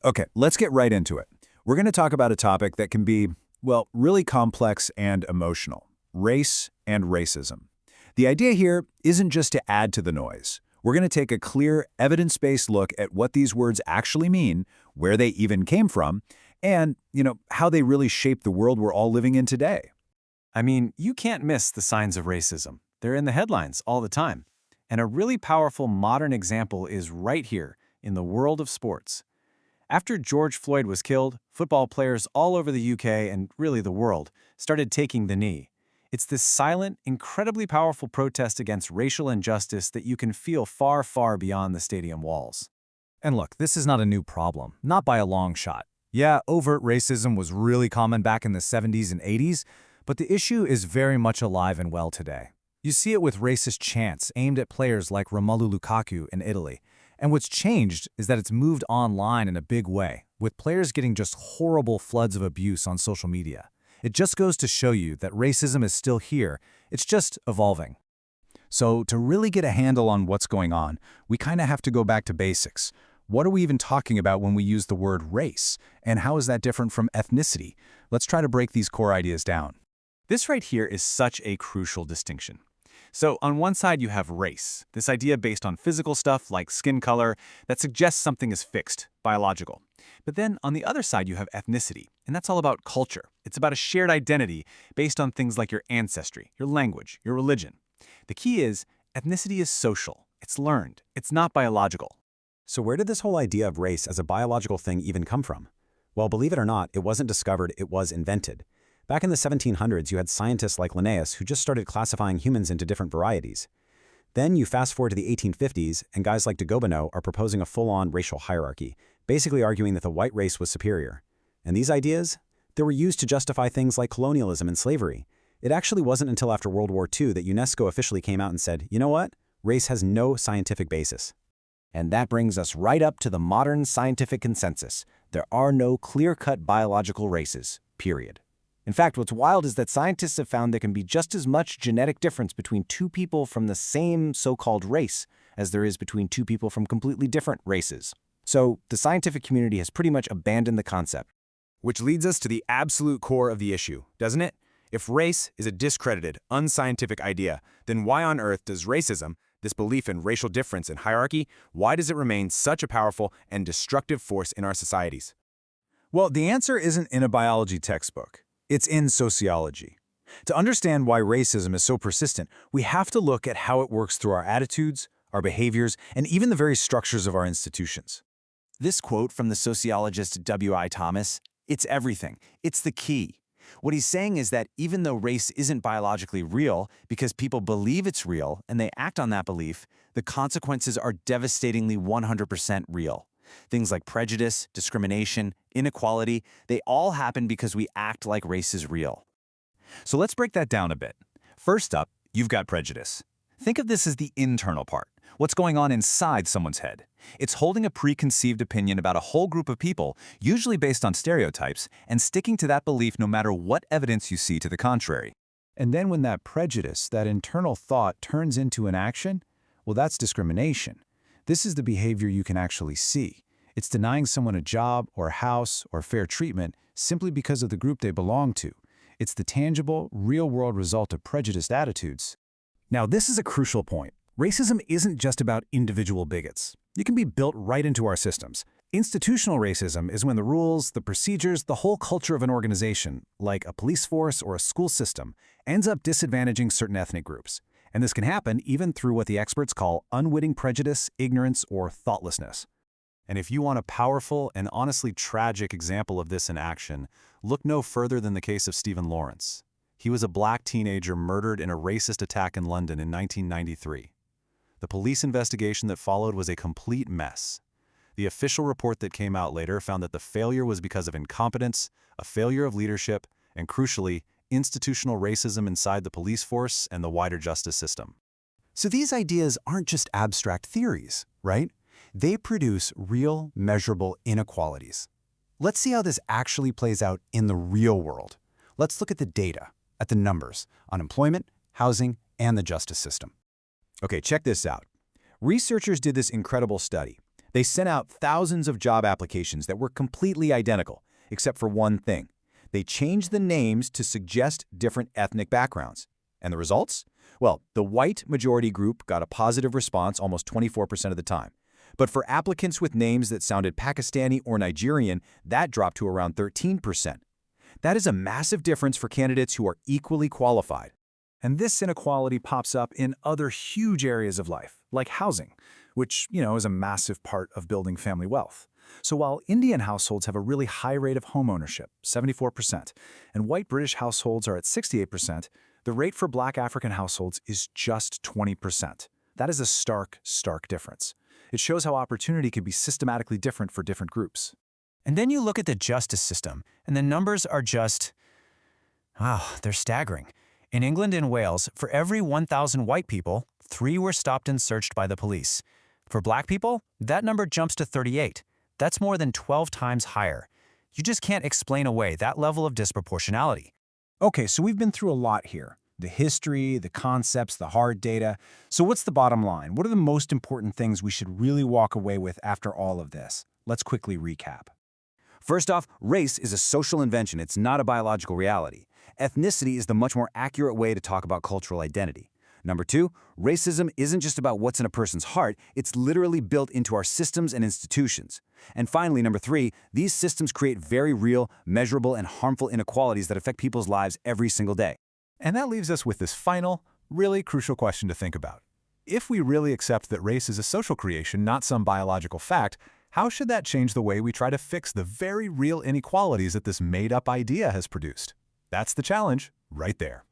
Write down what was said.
Okay, let's get right into it. We're going to talk about a topic that can be, well, really complex and emotional: race and racism. The idea here isn't just to add to the noise. We're going to take a clear, evidence-based look at what these words actually mean, where they even came from, and, how they really shape the world we're all living in today. I mean, you can't miss the signs of racism. They're in the headlines all the time. And a really powerful modern example is right here in the world of sports. After George Floyd was killed, football players all over the UK and really the world started taking the knee. It's this silent, incredibly powerful protest against racial injustice that you can feel far, far beyond the stadium walls. And look, this is not a new problem, not by a long shot. Yeah, overt racism was really common back in the 70s and 80s, but the issue is very much alive and well today. You see it with racist chants aimed at players like Romelu Lukaku in Italy. And what's changed is that it's moved online in a big way, with players getting just horrible floods of abuse on social media. It just goes to show you that racism is still here, it's just evolving. So to really get a handle on what's going on, we kind of have to go back to basics. What are we even talking about when we use the word race? And how is that different from ethnicity? Let's try to break these core ideas down. This right here is such a crucial distinction. So on one side you have race, this idea based on physical stuff like skin color that suggests something is fixed, biological. But then on the other side you have ethnicity, and that's all about culture. It's about a shared identity based on things like your ancestry, your language, your religion. The key is, ethnicity is social, it's learned, it's not biological. So where did this whole idea of race as a biological thing even come from? Well, believe it or not, it wasn't discovered, it was invented. Back in the 1700s, you had scientists like Linnaeus who just started classifying humans into different varieties. Then you fast forward to the 1850s, and guys like de Gobineau are proposing a full-on racial hierarchy, basically arguing that the white race was superior. And these ideas? They were used to justify things like colonialism and slavery. It actually wasn't until after World War II that UNESCO officially came out and said, you know what? Race has no scientific basis. And that brings us right up to the modern scientific consensus. There are no clear-cut biological races, period. In fact, what's wild is that scientists have found there can be just as much genetic difference between two people from the same so-called race as there is between two people from completely different races. So the scientific community has pretty much abandoned the concept. Which leads us to the absolute core of the issue, doesn't it? If race is a discredited, unscientific idea, then why on earth does racism, this belief in racial difference and hierarchy, why does it remain such a powerful and destructive force in our societies? Well, the answer isn't in a biology textbook. It's in sociology. To understand why racism is so persistent, we have to look at how it works through our attitudes, our behaviors, and even the very structures of our institutions. This quote from the sociologist W.I. Thomas, "It's everything. It's the key." What he's saying is that even though race isn't biologically real, because people believe it's real and they act on that belief, the consequences are devastatingly 100% real. Things like prejudice, discrimination, inequality, they all happen because we act like race is real. So let's break that down a bit. First up, you've got prejudice. Think of this as the internal part, what's going on inside someone's head. It's holding a preconceived opinion about a whole group of people, usually based on stereotypes, and sticking to that belief no matter what evidence you see to the contrary. And then when that prejudice, that internal thought, turns into an action, well, that's discrimination. This is the behavior you can actually see. It's denying someone a job or a house or fair treatment simply because of the group they belong to. It's the tangible, real-world result of prejudiced attitudes. Now, this is a crucial point. Racism isn't just about individual bigots. It can be built right into our systems. Institutional racism is when the rules, the procedures, the whole culture of an organization, like a police force or a school system, ends up disadvantaging certain ethnic groups. And this can happen even through what the experts call unwitting prejudice, ignorance, or thoughtlessness. And if you want a powerful and honestly tragic example of this in action, look no further than the case of Stephen Lawrence. He was a black teenager murdered in a racist attack in London in 1993. The police investigation that followed was a complete mess. The official report that came out later found that the failure was because of incompetence, a failure of leadership, and crucially, institutional racism inside the police force and the wider justice system. So these ideas aren't just abstract theories, right? They produce real, measurable inequalities. Let's see how this actually plays out in the real world. Let's look at the data, at the numbers, on employment, housing, and the justice system. Okay, check this out. Researchers did this incredible study. They sent out thousands of job applications that were completely identical, except for one thing. They changed the names to suggest different ethnic backgrounds. And the results? Well, the white majority group got a positive response almost 24% of the time. But for applicants with names that sounded Pakistani or Nigerian, that dropped to around 13%. That is a massive difference for candidates who are equally qualified. And this inequality pops up in other huge areas of life, like housing, which, is a massive part of building family wealth. So while Indian households have a really high rate of homeownership, 74%, and white British households are at 68%, the rate for Black African households is just 20%. That is a stark difference. It shows how opportunity can be systematically different for different groups. And then you look at the justice system, and the numbers are just, they're staggering. In England and Wales, for every 1,000 white people, 3 were stopped and searched by the police. For Black people, that number jumps to 38. That's more than 12 times higher. You just can't explain away that level of disproportionality. Okay, so we've been through a lot here. The history, the concepts, the hard data. So what's the bottom line? What are the most important things we should really walk away with after all of this? Let's quickly recap. First off, race is a social invention. It's not a biological reality. Ethnicity is the much more accurate way to talk about cultural identity. Number 2, racism isn't just about what's in a person's heart, it's literally built into our systems and institutions. And finally, number 3, these systems create very real, measurable, and harmful inequalities that affect people's lives every single day. And that leaves us with this final, really crucial question to think about. If we really accept that race is a social creation, not some biological fact, how should that change the way we try to fix the very real inequalities that this made-up idea has produced? That's the challenge, right there.